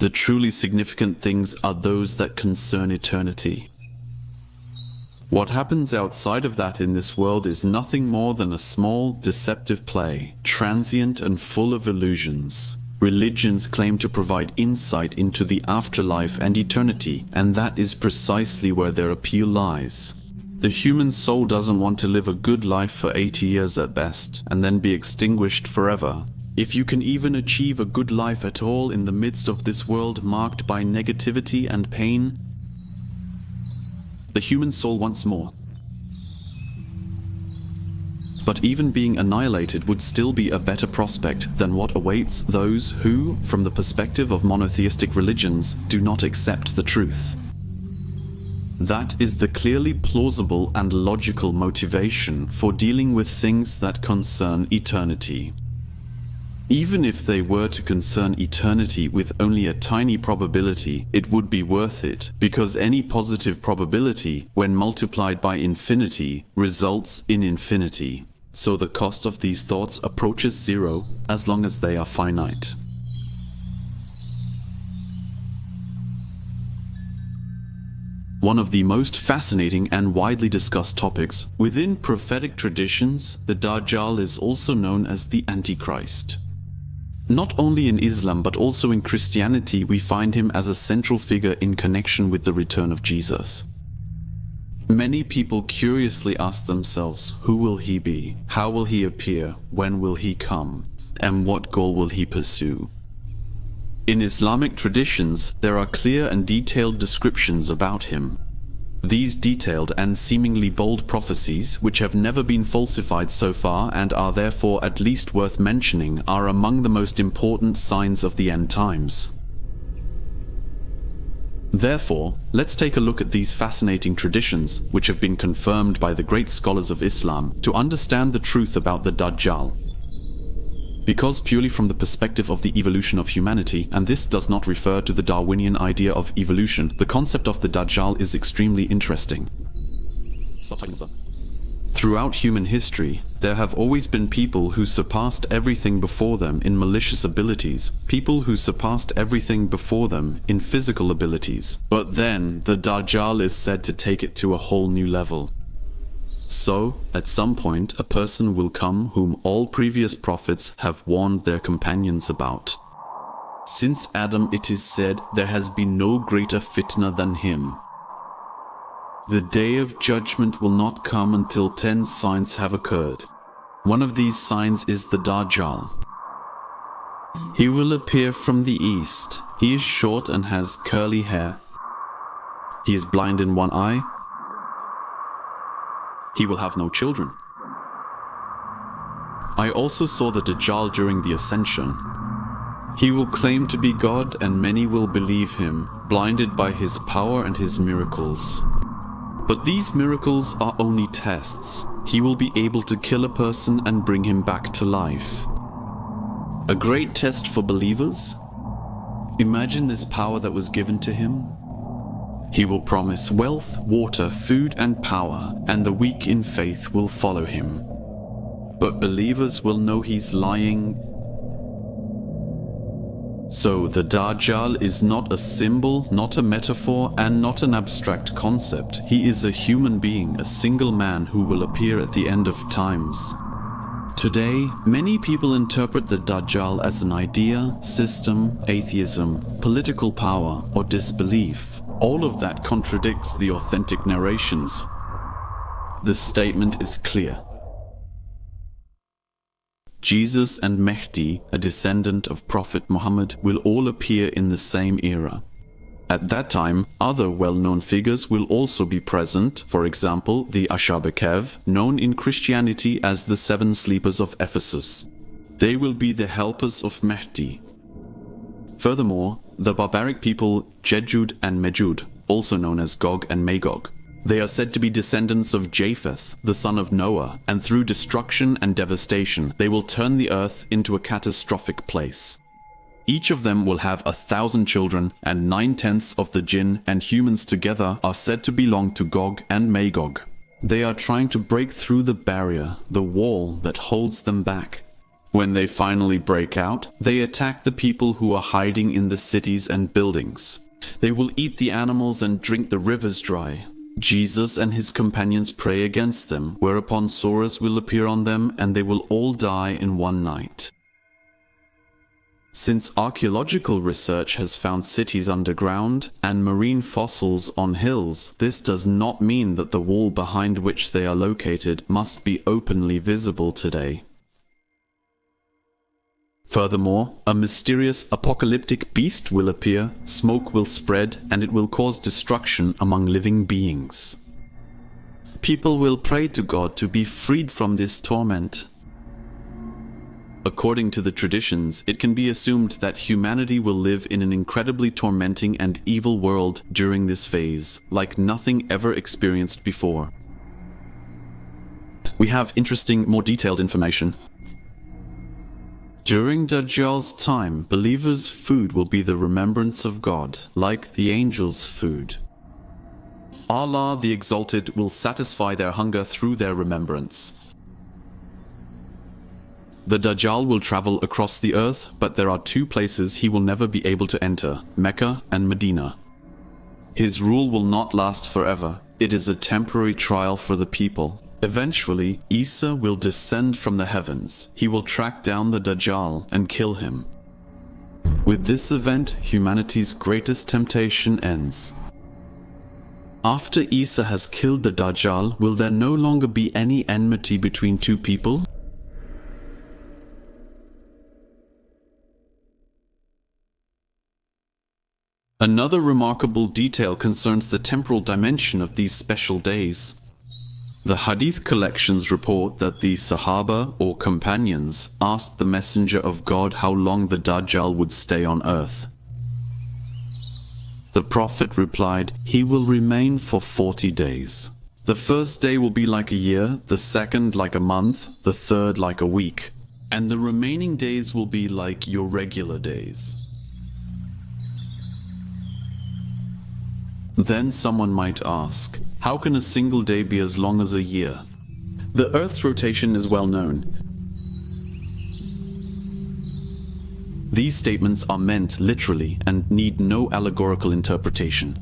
The truly significant things are those that concern eternity. What happens outside of that in this world is nothing more than a small, deceptive play, transient and full of illusions. Religions claim to provide insight into the afterlife and eternity, and that is precisely where their appeal lies. The human soul doesn't want to live a good life for 80 years at best, and then be extinguished forever. If you can even achieve a good life at all in the midst of this world marked by negativity and pain, the human soul wants more. But even being annihilated would still be a better prospect than what awaits those who, from the perspective of monotheistic religions, do not accept the truth. That is the clearly plausible and logical motivation for dealing with things that concern eternity. Even if they were to concern eternity with only a tiny probability, it would be worth it, because any positive probability, when multiplied by infinity, results in infinity. So the cost of these thoughts approaches zero as long as they are finite. One of the most fascinating and widely discussed topics within prophetic traditions, the Dajjal is also known as the Antichrist. Not only in Islam but also in Christianity we find him as a central figure in connection with the return of Jesus. Many people curiously ask themselves, who will he be? How will he appear? When will he come? And what goal will he pursue? In Islamic traditions, there are clear and detailed descriptions about him. These detailed and seemingly bold prophecies, which have never been falsified so far and are therefore at least worth mentioning, are among the most important signs of the end times. Therefore, let's take a look at these fascinating traditions, which have been confirmed by the great scholars of Islam, to understand the truth about the Dajjal. Because purely from the perspective of the evolution of humanity, and this does not refer to the Darwinian idea of evolution, the concept of the Dajjal is extremely interesting. Throughout human history, there have always been people who surpassed everything before them in malicious abilities, people who surpassed everything before them in physical abilities. But then, the Dajjal is said to take it to a whole new level. So, at some point, a person will come whom all previous prophets have warned their companions about. Since Adam, it is said, there has been no greater fitna than him. The day of judgment will not come until 10 signs have occurred. One of these signs is the Dajjal. He will appear from the east. He is short and has curly hair. He is blind in one eye. He will have no children. I also saw the Dajjal during the Ascension. He will claim to be God and many will believe him, blinded by his power and his miracles. But these miracles are only tests. He will be able to kill a person and bring him back to life. A great test for believers? Imagine this power that was given to him. He will promise wealth, water, food, and power, and the weak in faith will follow him. But believers will know he's lying. So the Dajjal is not a symbol, not a metaphor, and not an abstract concept. He is a human being, a single man who will appear at the end of times. Today, many people interpret the Dajjal as an idea, system, atheism, political power, or disbelief. All of that contradicts the authentic narrations. The statement is clear. Jesus and Mahdi, a descendant of Prophet Muhammad, will all appear in the same era. At that time, other well-known figures will also be present, for example, the Ashab Kev, known in Christianity as the Seven Sleepers of Ephesus. They will be the helpers of Mahdi. Furthermore, the barbaric people Jejud and Mejud, also known as Gog and Magog. They are said to be descendants of Japheth, the son of Noah, and through destruction and devastation, they will turn the earth into a catastrophic place. Each of them will have 1,000 children, and 9/10 of the jinn and humans together are said to belong to Gog and Magog. They are trying to break through the barrier, the wall that holds them back. When they finally break out, they attack the people who are hiding in the cities and buildings. They will eat the animals and drink the rivers dry. Jesus and his companions pray against them, whereupon sores will appear on them and they will all die in one night. Since archaeological research has found cities underground and marine fossils on hills, this does not mean that the wall behind which they are located must be openly visible today. Furthermore, a mysterious apocalyptic beast will appear, smoke will spread, and it will cause destruction among living beings. People will pray to God to be freed from this torment. According to the traditions, it can be assumed that humanity will live in an incredibly tormenting and evil world during this phase, like nothing ever experienced before. We have interesting, more detailed information. During Dajjal's time, believers' food will be the remembrance of God, like the angels' food. Allah the Exalted will satisfy their hunger through their remembrance. The Dajjal will travel across the earth, but there are two places he will never be able to enter, Mecca and Medina. His rule will not last forever. It is a temporary trial for the people. Eventually, Isa will descend from the heavens. He will track down the Dajjal and kill him. With this event, humanity's greatest temptation ends. After Isa has killed the Dajjal, will there no longer be any enmity between two people? Another remarkable detail concerns the temporal dimension of these special days. The Hadith collections report that the Sahaba, or companions, asked the Messenger of God how long the Dajjal would stay on earth. The Prophet replied, "He will remain for 40 days. The first day will be like a year, the second like a month, the third like a week, and the remaining days will be like your regular days." Then someone might ask, how can a single day be as long as a year? The Earth's rotation is well known. These statements are meant literally and need no allegorical interpretation.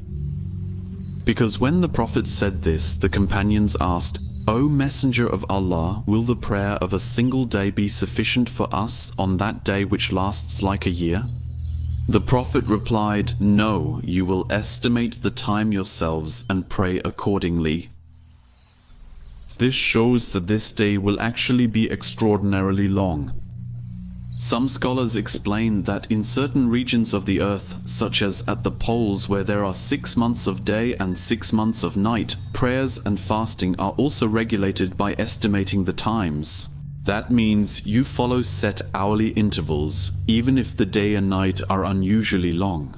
Because when the Prophet said this, the companions asked, "O Messenger of Allah, will the prayer of a single day be sufficient for us on that day which lasts like a year?" The Prophet replied, "No, you will estimate the time yourselves and pray accordingly." This shows that this day will actually be extraordinarily long. Some scholars explain that in certain regions of the earth, such as at the poles where there are 6 months of day and 6 months of night, prayers and fasting are also regulated by estimating the times. That means you follow set hourly intervals, even if the day and night are unusually long.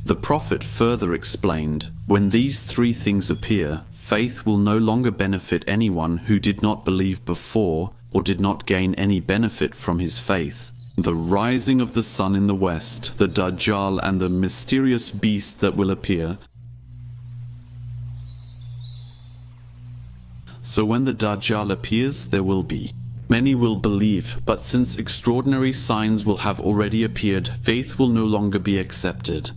The Prophet further explained, when these three things appear, faith will no longer benefit anyone who did not believe before or did not gain any benefit from his faith. The rising of the sun in the west, the Dajjal and the mysterious beast that will appear. So when the Dajjal appears, there will be. Many will believe, but since extraordinary signs will have already appeared, faith will no longer be accepted.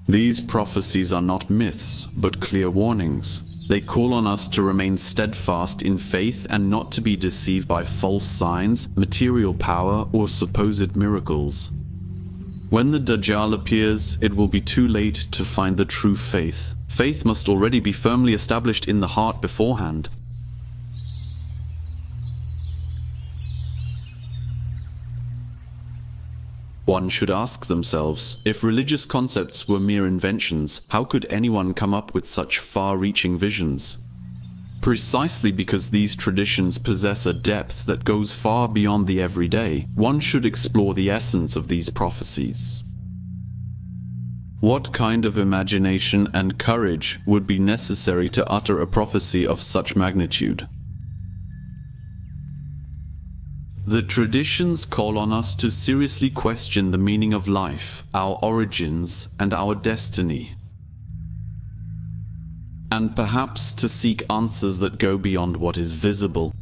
These prophecies are not myths, but clear warnings. They call on us to remain steadfast in faith and not to be deceived by false signs, material power, or supposed miracles. When the Dajjal appears, it will be too late to find the true faith. Faith must already be firmly established in the heart beforehand. One should ask themselves, if religious concepts were mere inventions, how could anyone come up with such far-reaching visions? Precisely because these traditions possess a depth that goes far beyond the everyday, one should explore the essence of these prophecies. What kind of imagination and courage would be necessary to utter a prophecy of such magnitude? The traditions call on us to seriously question the meaning of life, our origins, and our destiny. And perhaps to seek answers that go beyond what is visible.